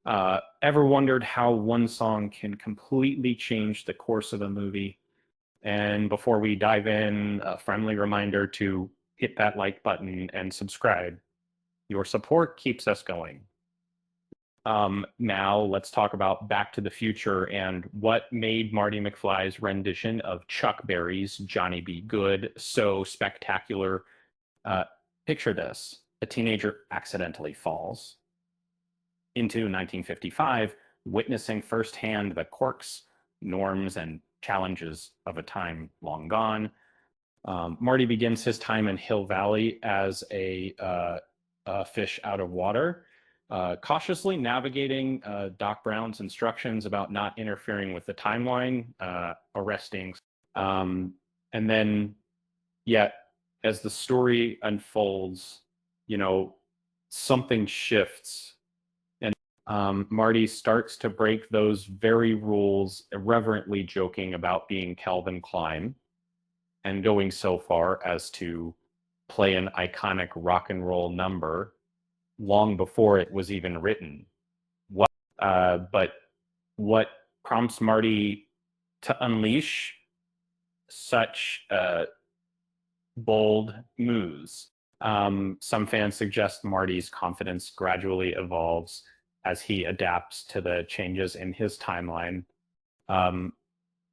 Ever wondered how one song can completely change the course of a movie? And before we dive in, a friendly reminder to hit that like button and subscribe. Your support keeps us going. Now let's talk about Back to the Future and what made Marty McFly's rendition of Chuck Berry's Johnny Be Good so spectacular. Uh, Picture this: a teenager accidentally falls into 1955, witnessing firsthand the quirks, norms, and challenges of a time long gone. Marty begins his time in Hill Valley as a fish out of water, cautiously navigating Doc Brown's instructions about not interfering with the timeline, arresting. Um, and then, yet, as the story unfolds, you know, something shifts. And Marty starts to break those very rules, irreverently joking about being Calvin Klein and going so far as to play an iconic rock and roll number long before it was even written. But what prompts Marty to unleash such bold moves? Some fans suggest Marty's confidence gradually evolves as he adapts to the changes in his timeline. Um,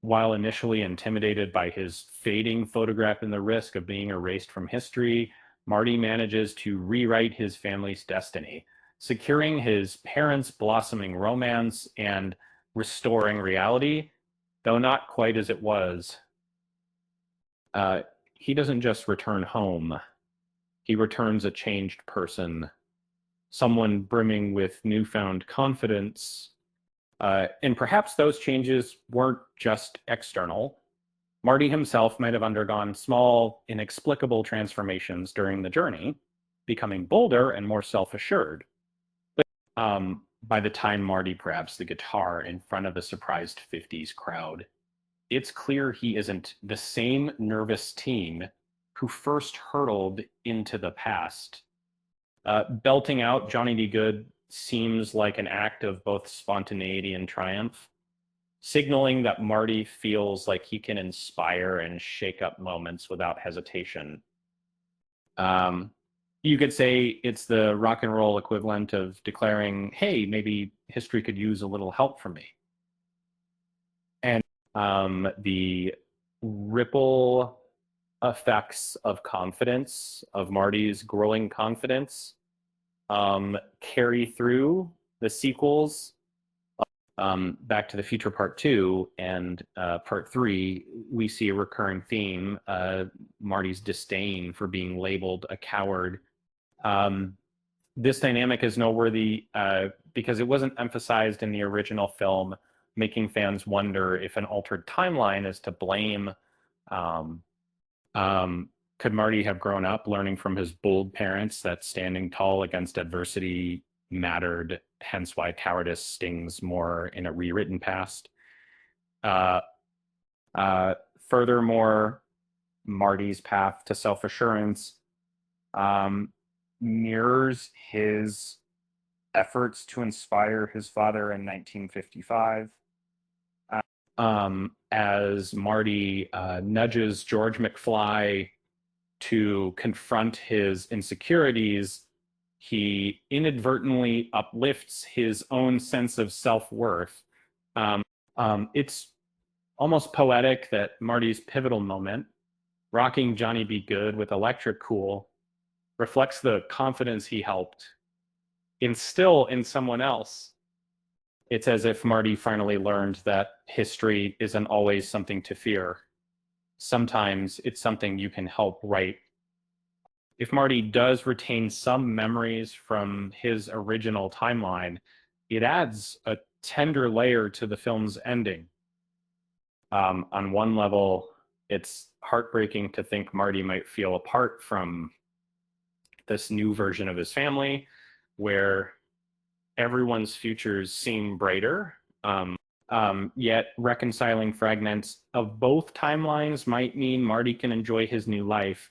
while initially intimidated by his fading photograph and the risk of being erased from history, Marty manages to rewrite his family's destiny, securing his parents' blossoming romance and restoring reality, though not quite as it was. Uh, he doesn't just return home, he returns a changed person, someone brimming with newfound confidence. And perhaps those changes weren't just external. Marty himself might have undergone small, inexplicable transformations during the journey, becoming bolder and more self assured. But by the time Marty grabs the guitar in front of the surprised 50s crowd, it's clear he isn't the same nervous teen who first hurtled into the past. Belting out Johnny B. Good seems like an act of both spontaneity and triumph, signaling that Marty feels like he can inspire and shake up moments without hesitation. Um, you could say it's the rock and roll equivalent of declaring, hey, maybe history could use a little help from me. And the ripple effects of confidence, of Marty's growing confidence, carry through the sequels, Back to the Future Part 2 and Part 3. We see a recurring theme, Marty's disdain for being labeled a coward. This dynamic is noteworthy because it wasn't emphasized in the original film, making fans wonder if an altered timeline is to blame. Um, could Marty have grown up learning from his bold parents that standing tall against adversity mattered, hence why cowardice stings more in a rewritten past? Uh, uh, Furthermore, Marty's path to self assurance um, mirrors his efforts to inspire his father in 1955. As Marty nudges George McFly to confront his insecurities, he inadvertently uplifts his own sense of self-worth. It's almost poetic that Marty's pivotal moment, rocking Johnny Be Good with Electric Cool, reflects the confidence he helped instill in someone else. It's as if Marty finally learned that history isn't always something to fear. Sometimes it's something you can help right. If Marty does retain some memories from his original timeline, it adds a tender layer to the film's ending. On one level, it's heartbreaking to think Marty might feel apart from this new version of his family, where everyone's futures seem brighter. Yet reconciling fragments of both timelines might mean Marty can enjoy his new life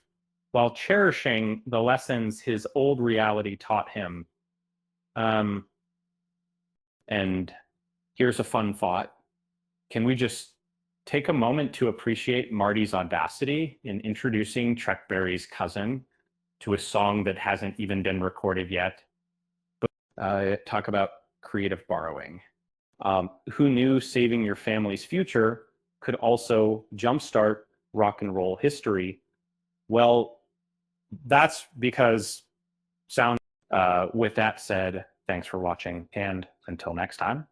while cherishing the lessons his old reality taught him. Um, And here's a fun thought. Can we just take a moment to appreciate Marty's audacity in introducing Chuck Berry's cousin to a song that hasn't even been recorded yet? Talk about creative borrowing. Who knew saving your family's future could also jumpstart rock and roll history? Well, that's because sound. With that said, thanks for watching, and until next time.